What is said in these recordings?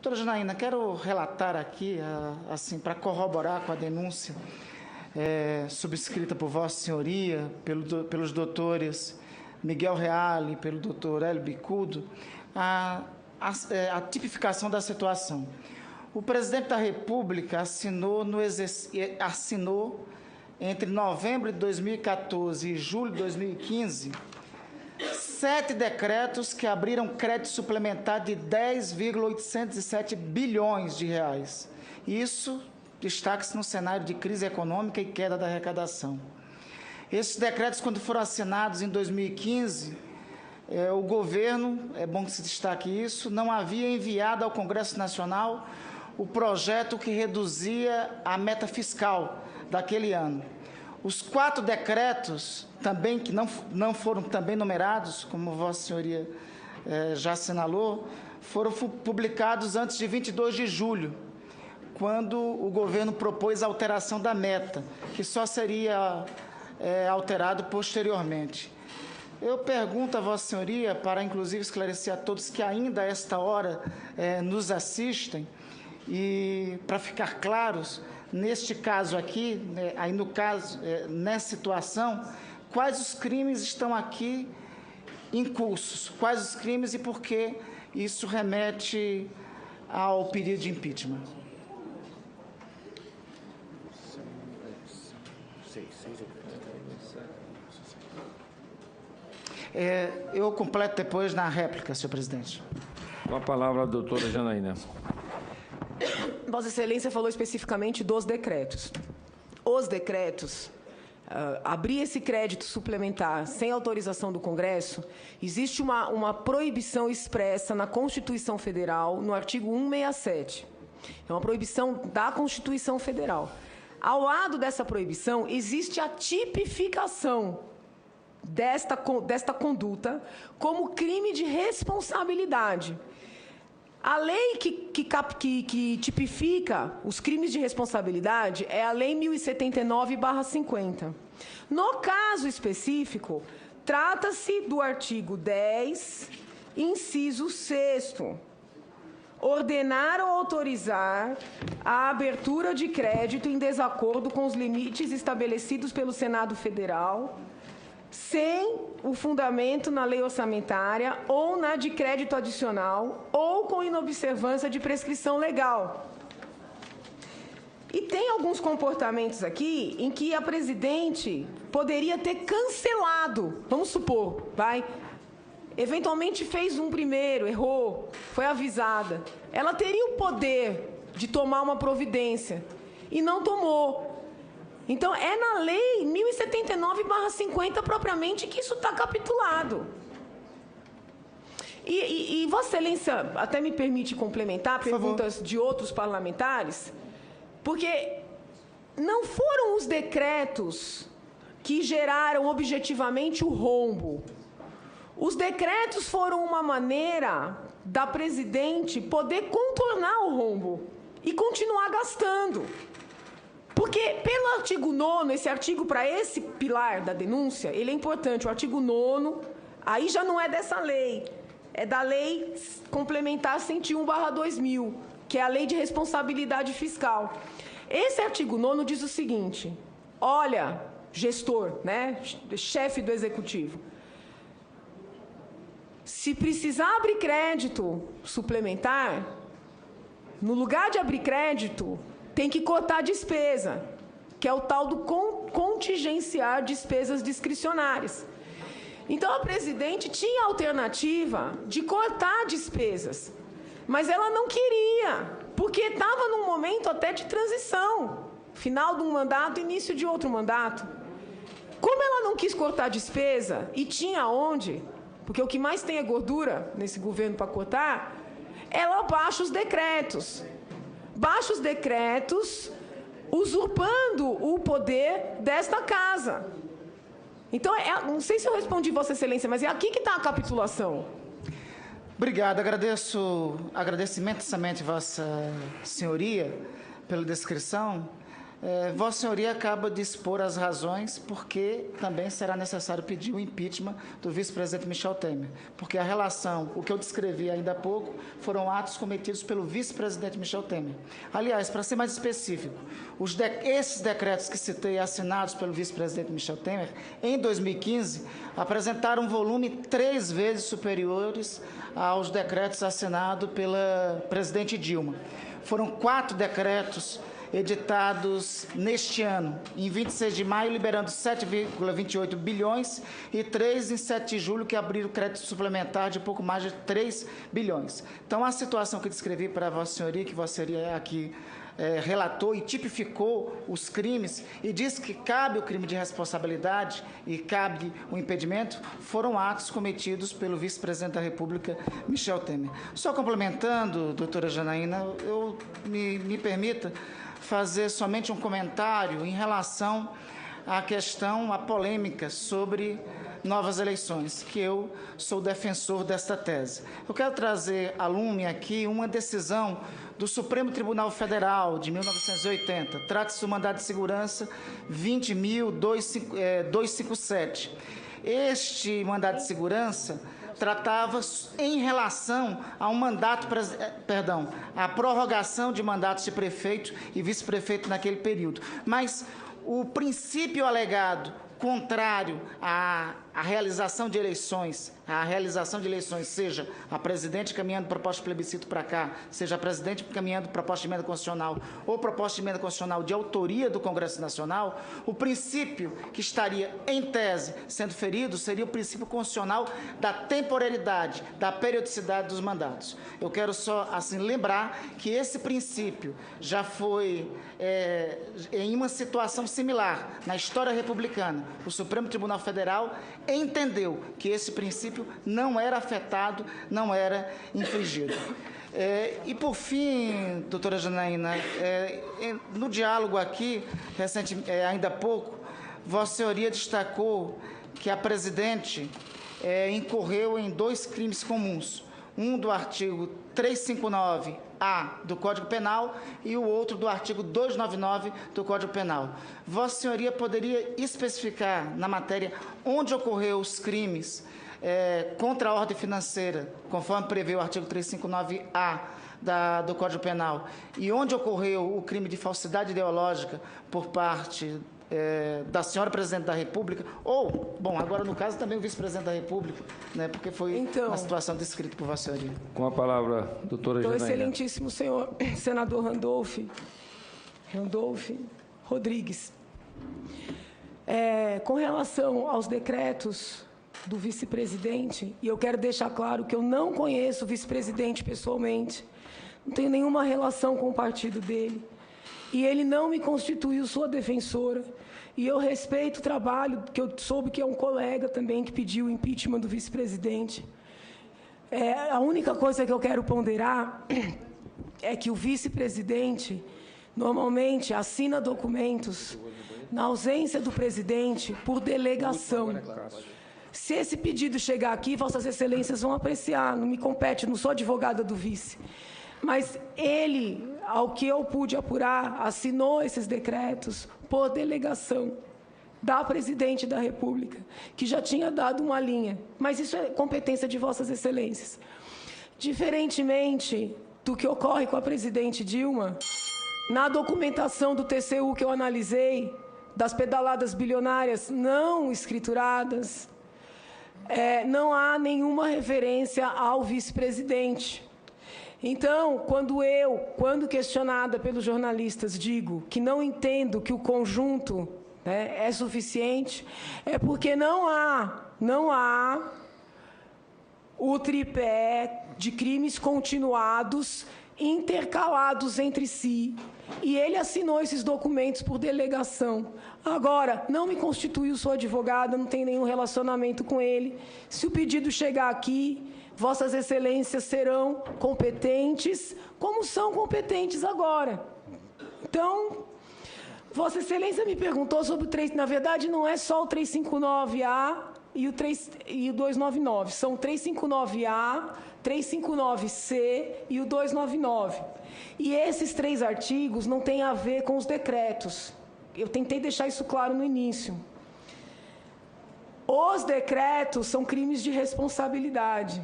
Doutora Janaína, quero relatar aqui, assim, para corroborar com a denúncia subscrita por Vossa Senhoria, pelos doutores Miguel Reale e pelo doutor Hélio Bicudo, a tipificação da situação. O presidente da República assinou entre novembro de 2014 e julho de 2015 7 decretos que abriram crédito suplementar de 10,807 bilhões de reais. Isso destaca-se no cenário de crise econômica e queda da arrecadação. Esses decretos, quando foram assinados em 2015, o governo, é bom que se destaque isso, não havia enviado ao Congresso Nacional o projeto que reduzia a meta fiscal daquele ano. Os 4 decretos, também que não foram também numerados, como Vossa Senhoria já assinalou, foram publicados antes de 22 de julho, quando o governo propôs a alteração da meta, que só seria alterado posteriormente. Eu pergunto a Vossa Senhoria, para inclusive esclarecer a todos que ainda a esta hora nos assistem, e para ficar claros, neste caso aqui, aí no caso, nessa situação, quais os crimes estão aqui em cursos, quais os crimes e por que isso remete ao pedido de impeachment. Eu completo depois na réplica, senhor presidente. Com a palavra a doutora Janaína. Vossa Excelência falou especificamente dos decretos. Os decretos, abrir esse crédito suplementar sem autorização do Congresso, existe uma proibição expressa na Constituição Federal, no artigo 167. É uma proibição da Constituição Federal. Ao lado dessa proibição, existe a tipificação desta conduta como crime de responsabilidade. A lei que tipifica os crimes de responsabilidade é a Lei 1079/50. No caso específico, trata-se do artigo 10, inciso 6º. Ordenar ou autorizar a abertura de crédito em desacordo com os limites estabelecidos pelo Senado Federal, sem o fundamento na lei orçamentária ou na de crédito adicional ou com inobservância de prescrição legal. E tem alguns comportamentos aqui em que a presidente poderia ter cancelado, vamos supor, eventualmente fez um primeiro, errou, foi avisada. Ela teria o poder de tomar uma providência e não tomou. Então, é na Lei 1079/50 propriamente que isso está capitulado. E Vossa Excelência até me permite complementar perguntas de outros parlamentares, porque não foram os decretos que geraram objetivamente o rombo. Os decretos foram uma maneira da presidente poder contornar o rombo e continuar gastando. Porque, pelo artigo 9º, esse artigo para esse pilar da denúncia, ele é importante. O artigo 9º, aí já não é dessa lei, é da Lei Complementar 101/2000, que é a Lei de Responsabilidade Fiscal. Esse artigo 9º diz o seguinte: olha, gestor, chefe do Executivo, se precisar abrir crédito suplementar, no lugar de abrir crédito, tem que cortar despesa, que é o tal do contingenciar despesas discricionárias. Então, a presidente tinha a alternativa de cortar despesas, mas ela não queria, porque estava num momento até de transição, final de um mandato, início de outro mandato. Como ela não quis cortar despesa, e tinha onde, porque o que mais tem é gordura nesse governo para cortar, ela baixa os decretos. Baixa os decretos, usurpando o poder desta casa. Então, não sei se eu respondi, Vossa Excelência, mas é aqui que está a capitulação. Obrigado. Agradeço imensamente Vossa Senhoria pela descrição. Vossa Senhoria acaba de expor as razões porque também será necessário pedir o impeachment do vice-presidente Michel Temer, porque a relação, o que eu descrevi ainda há pouco, foram atos cometidos pelo vice-presidente Michel Temer. Aliás, para ser mais específico, esses decretos que citei, assinados pelo vice-presidente Michel Temer, em 2015, apresentaram um volume 3 vezes superiores aos decretos assinados pela presidente Dilma. Foram 4 decretos editados neste ano, em 26 de maio, liberando 7,28 bilhões e 3 em 7 de julho, que abriram crédito suplementar de pouco mais de 3 bilhões. Então, a situação que descrevi para Vossa Senhoria, que Vossa Senhoria aqui relatou e tipificou os crimes e disse que cabe o crime de responsabilidade e cabe o impedimento, foram atos cometidos pelo vice-presidente da República, Michel Temer. Só complementando, doutora Janaína, me permita fazer somente um comentário em relação à questão, à polêmica sobre novas eleições, que eu sou defensor desta tese. Eu quero trazer à lume aqui uma decisão do Supremo Tribunal Federal, de 1980. Trata-se do mandado de segurança 20.257. Este mandado de segurança tratava em relação a a prorrogação de mandatos de prefeito e vice-prefeito naquele período. Mas o princípio alegado contrário à realização de eleições, seja a presidente caminhando proposta de plebiscito para cá, seja a presidente caminhando proposta de emenda constitucional ou proposta de emenda constitucional de autoria do Congresso Nacional, o princípio que estaria, em tese, sendo ferido seria o princípio constitucional da temporalidade, da periodicidade dos mandatos. Eu quero só, assim, lembrar que esse princípio já foi, em uma situação similar, na história republicana, o Supremo Tribunal Federal entendeu que esse princípio não era afetado, não era infringido. E, por fim, doutora Janaína, no diálogo aqui, ainda há pouco, Vossa Senhoria destacou que a presidente incorreu em 2 crimes comuns, um do artigo 359-A do Código Penal e o outro do artigo 299 do Código Penal. Vossa Senhoria poderia especificar na matéria onde ocorreu os crimes contra a ordem financeira, conforme prevê o artigo 359-A do Código Penal, e onde ocorreu o crime de falsidade ideológica por parte da senhora Presidente da República, ou, bom, agora no caso também o Vice-Presidente da República, né, porque foi uma situação descrita por Vossa Senhoria. Com a palavra, doutora Janaína. Excelentíssimo senhor senador Randolph Rodrigues. Com relação aos decretos do vice-presidente, e eu quero deixar claro que eu não conheço o vice-presidente pessoalmente, não tenho nenhuma relação com o partido dele, e ele não me constituiu sua defensora, e eu respeito o trabalho, que eu soube que é um colega também que pediu o impeachment do vice-presidente. A única coisa que eu quero ponderar é que o vice-presidente normalmente assina documentos na ausência do presidente por delegação. Se esse pedido chegar aqui, Vossas Excelências vão apreciar, não me compete, não sou advogada do vice. Mas ele, ao que eu pude apurar, assinou esses decretos por delegação da Presidente da República, que já tinha dado uma linha. Mas isso é competência de Vossas Excelências. Diferentemente do que ocorre com a Presidente Dilma, na documentação do TCU que eu analisei, das pedaladas bilionárias não escrituradas, não há nenhuma referência ao vice-presidente. Então, quando questionada pelos jornalistas, digo que não entendo que o conjunto é suficiente, é porque não há o tripé de crimes continuados, intercalados entre si, e ele assinou esses documentos por delegação. Agora, não me constituiu sua advogada, não tenho nenhum relacionamento com ele. Se o pedido chegar aqui, Vossas Excelências serão competentes, como são competentes agora. Então, Vossa Excelência me perguntou sobre o 3, na verdade, não é só o 359-A e o 299. São o 359A, 359C e o 299. E esses 3 artigos não têm a ver com os decretos. Eu tentei deixar isso claro no início. Os decretos são crimes de responsabilidade.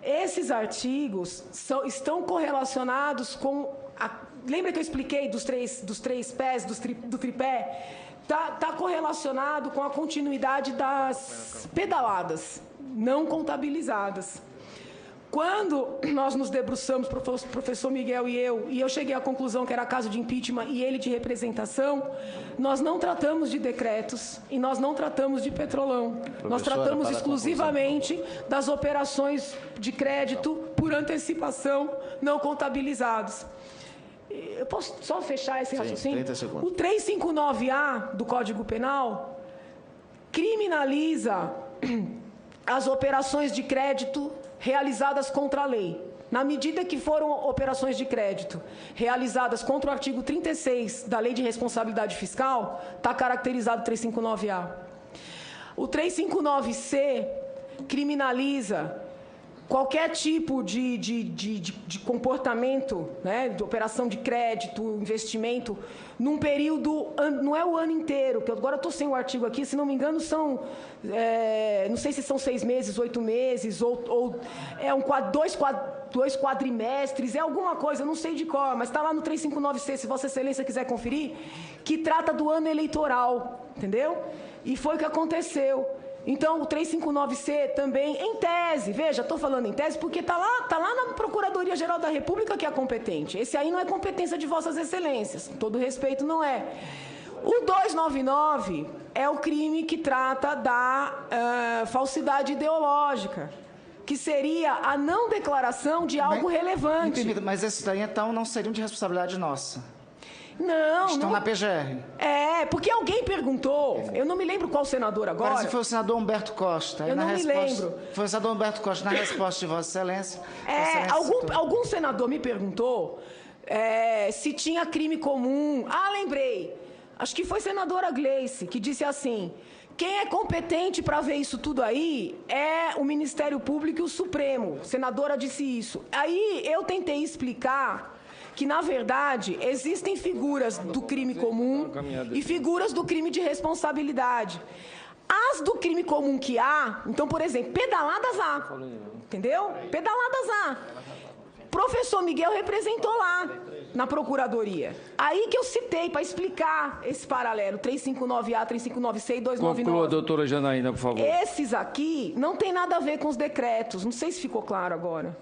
Esses artigos estão correlacionados com... lembra que eu expliquei dos três pés, do tripé? Está correlacionado com a continuidade das pedaladas, não contabilizadas. Quando nós nos debruçamos, professor Miguel e eu cheguei à conclusão que era caso de impeachment e ele de representação, nós não tratamos de decretos e nós não tratamos de petrolão. Nós tratamos exclusivamente das operações de crédito por antecipação não contabilizados. Eu posso só fechar esse raciocínio? 30 segundos. O 359A do Código Penal criminaliza as operações de crédito realizadas contra a lei. Na medida que foram operações de crédito realizadas contra o artigo 36 da Lei de Responsabilidade Fiscal, está caracterizado o 359A. O 359C criminaliza qualquer tipo de comportamento, né, de operação de crédito, investimento, num período, não é o ano inteiro, que agora eu estou sem o artigo aqui, se não me engano são, não sei se são 6 meses, 8 meses, ou é dois quadrimestres, é alguma coisa, não sei de qual, mas está lá no 359C, se Vossa Excelência quiser conferir, que trata do ano eleitoral, entendeu? E foi o que aconteceu. Então, o 359C também, em tese, veja, estou falando em tese porque está lá na Procuradoria-Geral da República que é competente. Esse aí não é competência de Vossas Excelências, com todo respeito, não é. O 299 é o crime que trata da falsidade ideológica, que seria a não declaração de algo relevante. Entendido, mas esses daí, então, não seriam de responsabilidade nossa? Não. Estão na PGR. Porque alguém perguntou, eu não me lembro qual senador agora. Parece que foi o senador Humberto Costa. Eu não me lembro. Foi o senador Humberto Costa, na resposta de Vossa Excelência. Algum senador me perguntou se tinha crime comum. Lembrei. Acho que foi a senadora Gleice, que disse assim: quem é competente para ver isso tudo aí é o Ministério Público e o Supremo. A senadora disse isso. Aí eu tentei explicar que, na verdade, existem figuras do crime comum e figuras do crime de responsabilidade. As do crime comum que há, então, por exemplo, pedaladas há, entendeu? Pedaladas há. Professor Miguel representou lá, na Procuradoria. Aí que eu citei para explicar esse paralelo, 359A, 359C e 299. Conclua, doutora Janaína, por favor. Esses aqui não tem nada a ver com os decretos. Não sei se ficou claro agora.